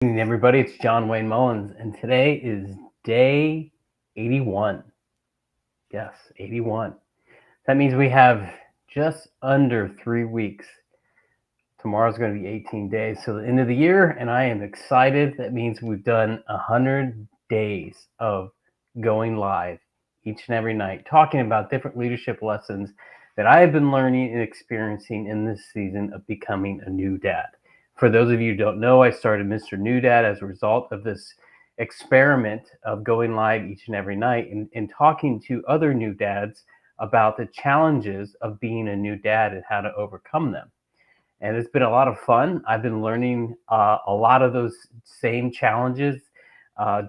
Evening, everybody. It's John Wayne Mullins, and today is day 81. Yes, 81. That means we have just under 3 weeks. Tomorrow's going to be 18 days, so the end of the year, and I am excited. That means we've done 100 days of going live each and every night, talking about different leadership lessons that I have been learning and experiencing in this season of becoming a new dad. For those of you who don't know, I started Mr. New Dad as a result of this experiment of going live each and every night and talking to other new dads about the challenges of being a new dad and how to overcome them. And it's been a lot of fun. I've been learning a lot of those same challenges,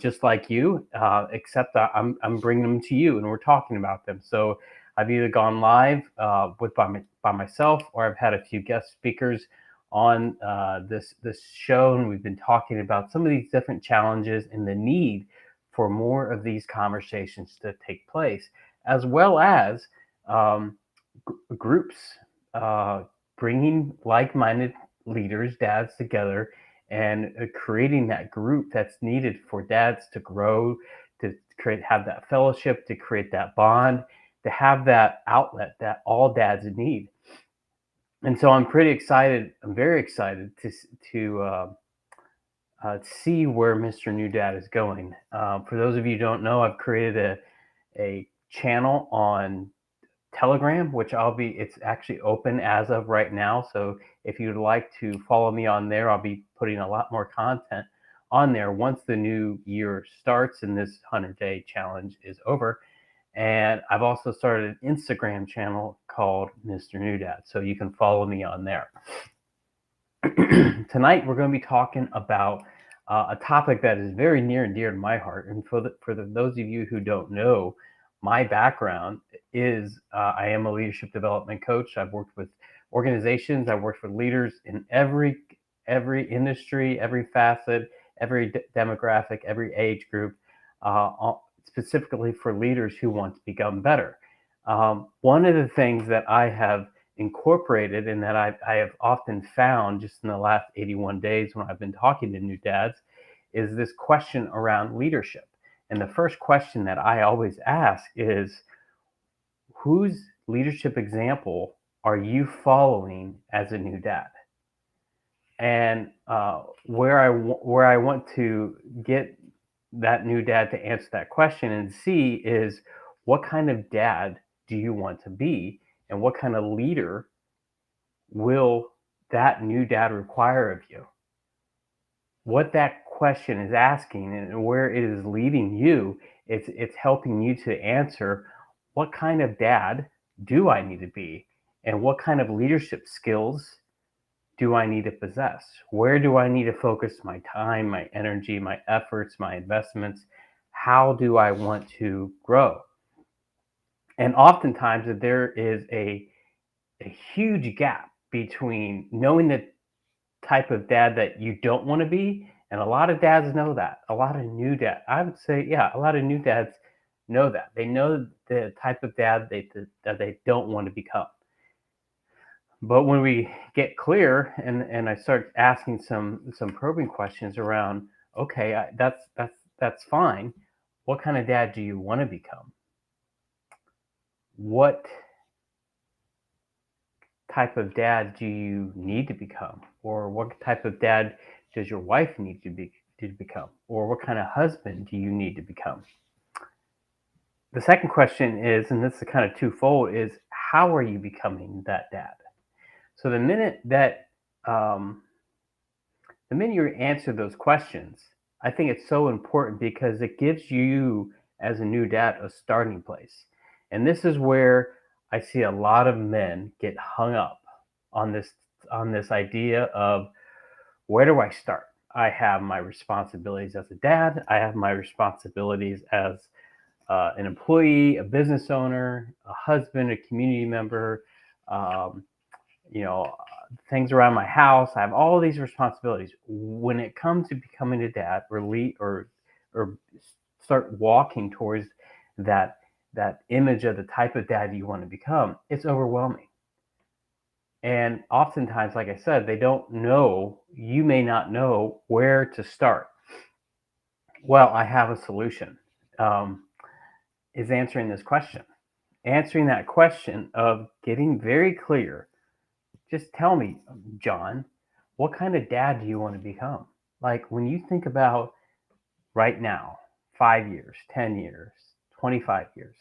just like you, except I'm bringing them to you, and we're talking about them. So I've either gone live by myself, or I've had a few guest speakers on this show, and we've been talking about some of these different challenges and the need for more of these conversations to take place, as well as um, groups. Uh, Bringing like-minded leaders, dads together, and creating that group that's needed for dads to grow, to have that fellowship, to create that bond, to have that outlet that all dads need. And so I'm pretty excited. I'm very excited to see where Mr. New Dad is going. For those of you who don't know, I've created a channel on Telegram, which it's actually open as of right now. So if you'd like to follow me on there, I'll be putting a lot more content on there once the new year starts and this 100-day challenge is over. And I've also started an Instagram channel called Mr. New Dad. So you can follow me on there. Tonight, we're going to be talking about a topic that is very near and dear to my heart. And those of you who don't know, my background is I am a leadership development coach. I've worked with organizations. I've worked with leaders in every industry, every facet, every demographic, every age group, specifically for leaders who want to become better. One of the things that I have incorporated and that I have often found just in the last 81 days when I've been talking to new dads is this question around leadership. And the first question that I always ask is, whose leadership example are you following as a new dad? And where I want to get that new dad to answer that question and see is, what kind of dad do you want to be, and what kind of leader will that new dad require of you? What that question is asking and where it is leading you, it's helping you to answer, what kind of dad do I need to be, and what kind of leadership skills do I need to possess? Where do I need to focus my time, my energy, my efforts, my investments? How do I want to grow? And oftentimes there is a huge gap between knowing the type of dad that you don't want to be, and a lot of dads know that. A lot of new dads, I would say, yeah, a lot of new dads know that. They know the type of dad that they don't want to become. But when we get clear and I start asking some probing questions around, okay, that's fine. What kind of dad do you want to become? What type of dad do you need to become, or what type of dad does your wife need to become, or what kind of husband do you need to become? The second question is, and this is kind of twofold, is how are you becoming that dad? So um, the minute you answer those questions, I think it's so important because it gives you as a new dad a starting place. And this is where I see a lot of men get hung up on this idea of, where do I start? I have my responsibilities as a dad. I have my responsibilities as an employee, a business owner, a husband, a community member, um, things around my house. I have all of these responsibilities. When it comes to becoming a dad, or start walking towards that image of the type of dad you want to become, it's overwhelming. And oftentimes, like I said, they don't know, you may not know where to start. Well, I have a solution. Um, is answering this question. Answering that question of getting very clear. Just tell me, John, what kind of dad do you want to become? Like when you think about right now, 5 years, 10 years, 25 years,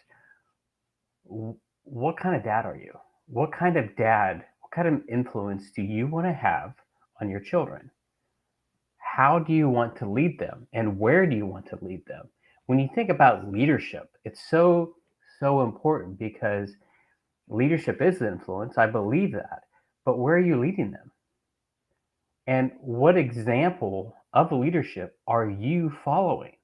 what kind of dad are you? What kind of dad, what kind of influence do you want to have on your children? How do you want to lead them? And where do you want to lead them? When you think about leadership, it's so important because leadership is influence. I believe that. But where are you leading them? And what example of leadership are you following?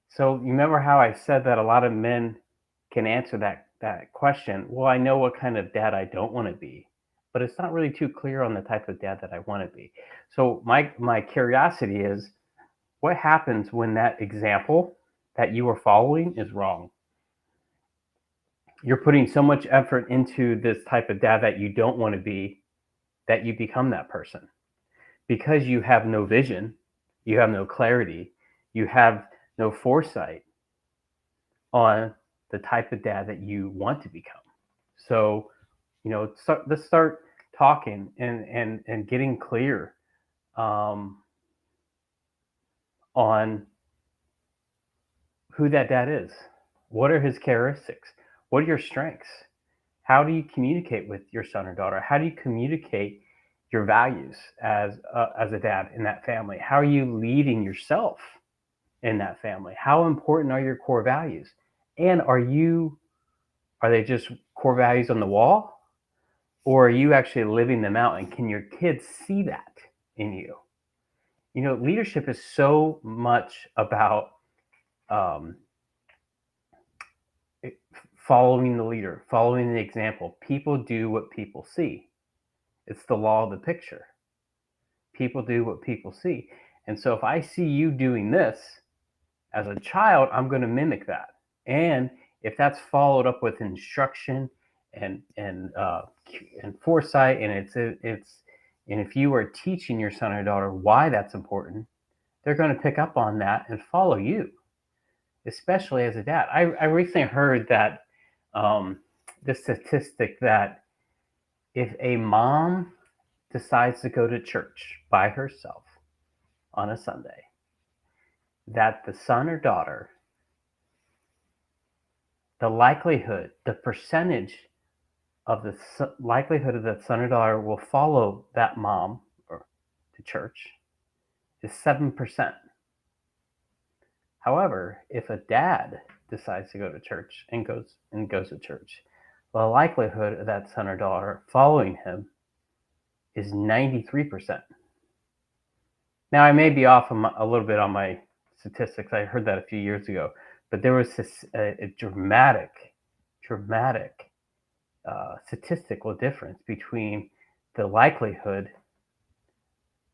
So you remember how I said that a lot of men can answer that question. Well, I know what kind of dad I don't want to be, but it's not really too clear on the type of dad that I want to be. So my curiosity is, what happens when that example that you are following is wrong? You're putting so much effort into this type of dad that you don't want to be, that you become that person because you have no vision, you have no clarity, you have no foresight on the type of dad that you want to become. So, let's start talking and getting clear um, on who that dad is. What are his characteristics? What are your strengths? How do you communicate with your son or daughter? How do you communicate your values as a dad in that family? How are you leading yourself in that family? How important are your core values? And are they just core values on the wall, or are you actually living them out? And can your kids see that in you? Leadership is so much about um, following the leader, following the example. People do what people see. It's the law of the picture. People do what people see. And so if I see you doing this as a child, I'm going to mimic that. And if that's followed up with instruction and foresight, and and if you are teaching your son or daughter why that's important, they're going to pick up on that and follow you, especially as a dad. I recently heard that the statistic that if a mom decides to go to church by herself on a Sunday, that the son or daughter, the likelihood, the percentage of the likelihood of that son or daughter will follow that mom or to church is 7%. However, if a dad decides to go to church and goes to church, the likelihood of that son or daughter following him is 93%. Now, I may be off a little bit on my statistics. I heard that a few years ago, but there was a dramatic statistical difference between the likelihood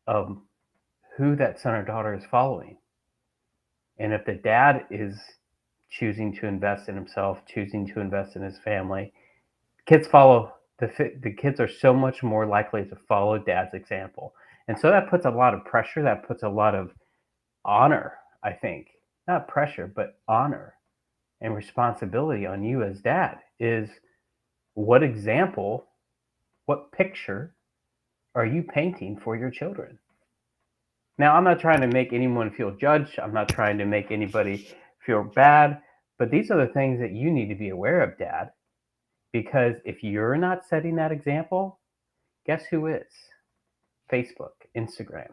of who that son or daughter is following. And if the dad is choosing to invest in himself, choosing to invest in his family, kids follow the kids are so much more likely to follow dad's example. And so that puts a lot of pressure, that puts a lot of honor, I think. Not pressure, but honor and responsibility on you as dad is what example, what picture are you painting for your children? Now, I'm not trying to make anyone feel judged. I'm not trying to make anybody feel bad, but these are the things that you need to be aware of, dad, because if you're not setting that example, guess who is? Facebook, Instagram,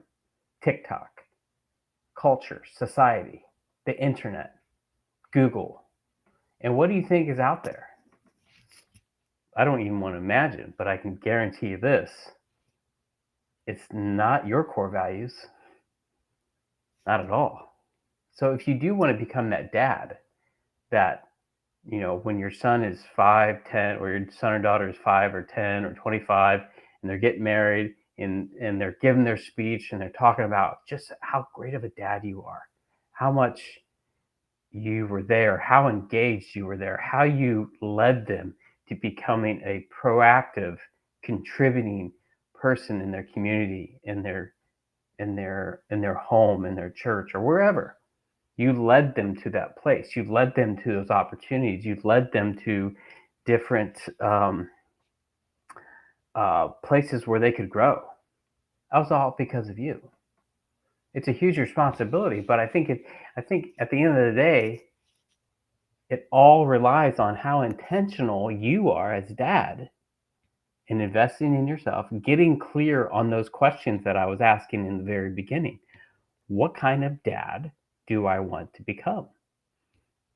TikTok, culture, society, the internet, Google. And what do you think is out there? I don't even want to imagine, but I can guarantee you this. It's not your core values. Not at all. So if you do want to become that dad that, when your son is 5, 10, or your son or daughter is 5 or 10 or 25, and they're getting married and they're giving their speech and they're talking about just how great of a dad you are, how much you were there, how engaged you were there, how you led them to becoming a proactive, contributing person in their community, in their home, in their church, or wherever. You led them to that place. You led them to those opportunities. You led them to different places where they could grow. That was all because of you. It's a huge responsibility, but I think at the end of the day, it all relies on how intentional you are as dad in investing in yourself, getting clear on those questions that I was asking in the very beginning. What kind of dad do I want to become?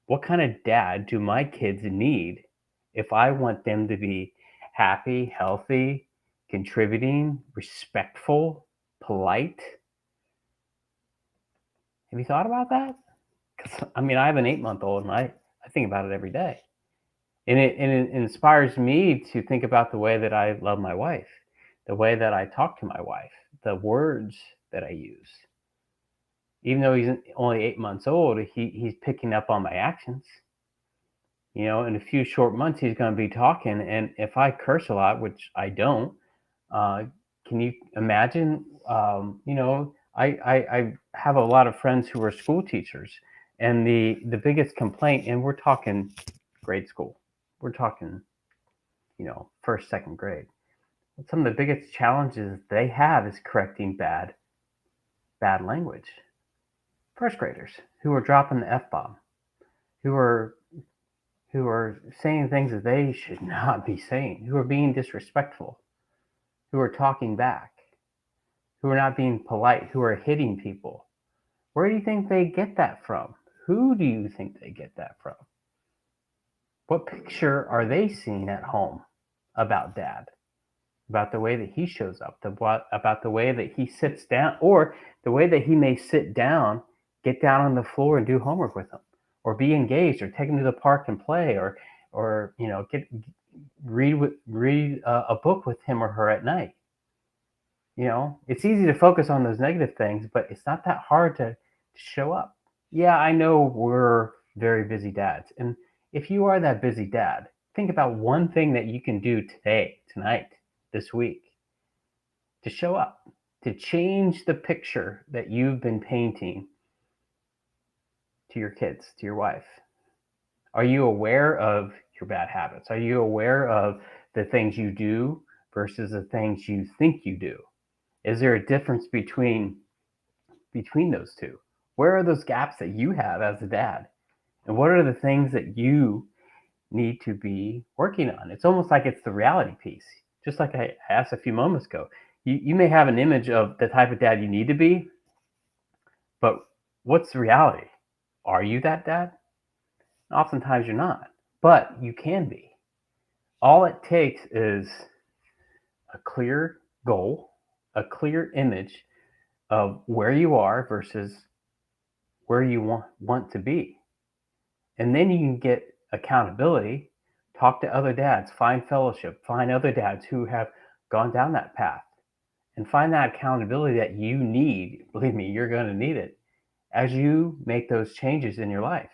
What kind of dad do my kids need if I want them to be happy, healthy, contributing, respectful, polite? Have you thought about that? Because I mean, I have an 8-month old, and I think about it every day, and it inspires me to think about the way that I love my wife, the way that I talk to my wife, the words that I use. Even though he's only 8 months old, he's picking up on my actions. In a few short months, he's going to be talking, and if I curse a lot, which I don't, uh, can you imagine? I have a lot of friends who are school teachers, and the biggest complaint, and we're talking grade school, we're talking, first, second grade. Some of the biggest challenges they have is correcting bad language. First graders who are dropping the F bomb, who are saying things that they should not be saying, who are being disrespectful, who are talking back, who are not being polite, who are hitting people. Where do you think they get that from? Who do you think they get that from? What picture are they seeing at home about dad? About the way that he shows up, about the way that he sits down, or the way that he may sit down, get down on the floor and do homework with them, or be engaged, or take them to the park and play, or read a book with him or her at night. It's easy to focus on those negative things, but it's not that hard to show up. Yeah, I know we're very busy dads, and if you are that busy dad, think about one thing that you can do today, tonight, this week, to show up, to change the picture that you've been painting to your kids, to your wife. Are you aware of your bad habits? Are you aware of the things you do versus the things you think you do? Is there a difference between those two? Where are those gaps that you have as a dad? And what are the things that you need to be working on? It's almost like it's the reality piece. Just like I asked a few moments ago, you may have an image of the type of dad you need to be, but what's the reality? Are you that dad? Oftentimes you're not, but you can be. All it takes is a clear goal, a clear image of where you are versus where you want to be. And then you can get accountability, talk to other dads, find fellowship, find other dads who have gone down that path, and find that accountability that you need. Believe me, you're going to need it as you make those changes in your life.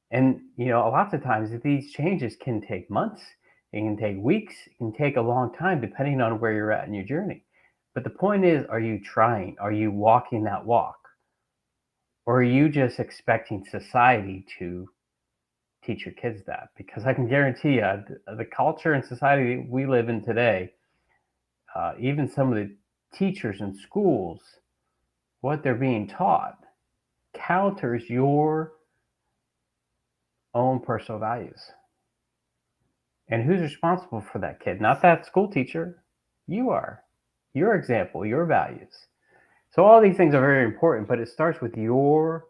And, a lot of times these changes can take months, it can take weeks, it can take a long time, depending on where you're at in your journey. But the point is, are you trying? Are you walking that walk? Or are you just expecting society to teach your kids that? Because I can guarantee you, the culture and society we live in today, even some of the teachers in schools, what they're being taught counters your own personal values. And who's responsible for that kid? Not that school teacher. You are. Your example, your values. So all these things are very important, but it starts with your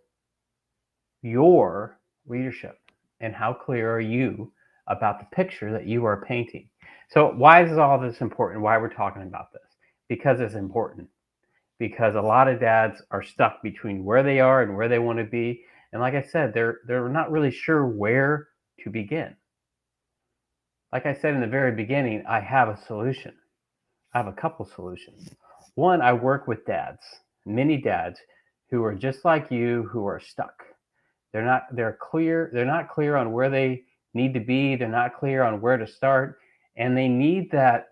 leadership and how clear are you about the picture that you are painting. So why is all this important? Why we're talking about this? Because it's important. Because a lot of dads are stuck between where they are and where they want to be. And like I said, they're not really sure where to begin. Like I said in the very beginning, I have a solution. I have a couple solutions. One, I work with dads, many dads who are just like you, who are stuck. They're not clear on where they need to be. They're not clear on where to start, and they need that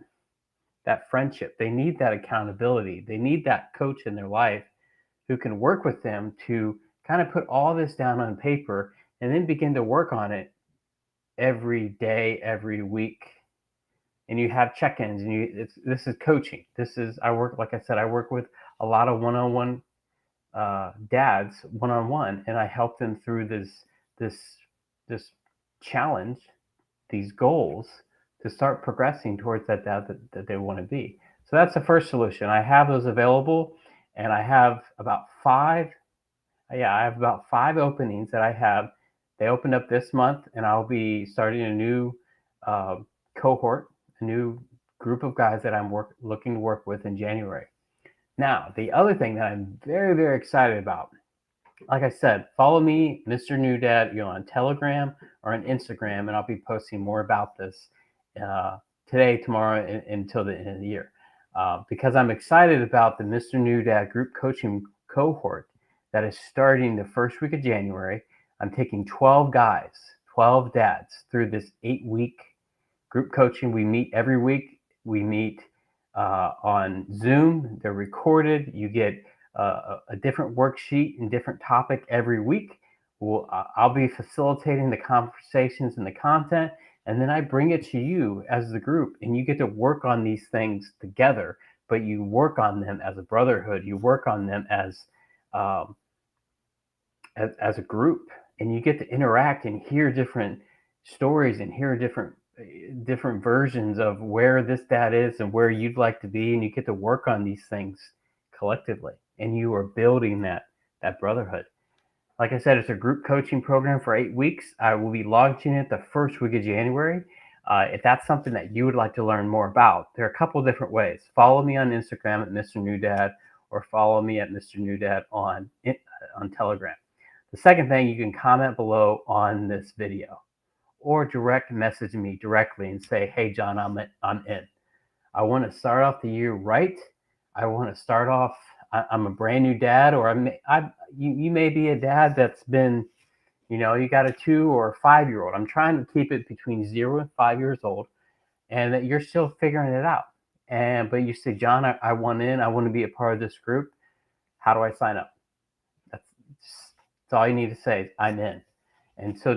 friendship. They need that accountability. They need that coach in their life who can work with them to kind of put all this down on paper and then begin to work on it every day, every week. And you have check-ins, and this is coaching. This is I work, like I said, I work with a lot of one-on-one dads one-on-one, and I help them through this this challenge, these goals, to start progressing towards that dad that they want to be. So that's the first solution. I have those available, and I have about five. Yeah, I have about five openings that I have. They opened up this month, and I'll be starting a new uh, cohort, a new group of guys that I'm looking to work with in January. Now, the other thing that I'm very, very excited about, like I said, follow me, Mr. New Dad, on Telegram or on Instagram, and I'll be posting more about this uh, today, tomorrow, until the end of the year. Because I'm excited about the Mr. New Dad group coaching cohort that is starting the first week of January. I'm taking 12 guys, 12 dads through this 8-week group coaching. We meet every week. We meet on Zoom. They're recorded. You get a different worksheet and different topic every week. I'll be facilitating the conversations and the content, and then I bring it to you as the group, and you get to work on these things together. But you work on them as a brotherhood. You work on them um, as a group, and you get to interact and hear different stories and hear different versions of where this dad is and where you'd like to be, and you get to work on these things collectively, and you are building that brotherhood. Like I said, it's a group coaching program for 8 weeks. I will be launching it the first week of January. If that's something that you would like to learn more about, there are a couple different ways. Follow me on Instagram at Mr. New Dad, or follow me at Mr. New Dad on Telegram. The second thing, you can comment below on this video, or direct message me directly and say, "Hey, John, I'm in. I want to start off the year right. I want to start off. I'm a brand new dad, or you may be a dad that's been, you got a 2 or a 5-year-old. I'm trying to keep it between 0 and 5 years old, and that you're still figuring it out. But you say, John, I want in. I want to be a part of this group. How do I sign up?" That's all you need to say. I'm in. And so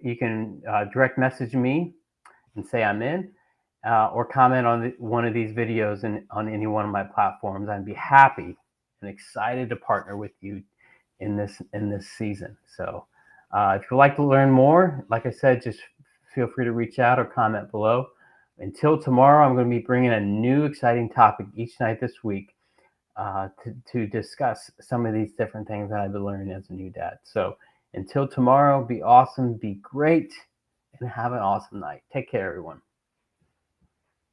you can direct message me and say I'm in, or comment on one of these videos on any one of my platforms. I'd be happy and excited to partner with you in this season. So if you'd like to learn more, like I said, just feel free to reach out or comment below. Until tomorrow, I'm going to be bringing a new exciting topic each night this week to discuss some of these different things that I've been learning as a new dad. So until tomorrow, be awesome, be great, and have an awesome night. Take care, everyone.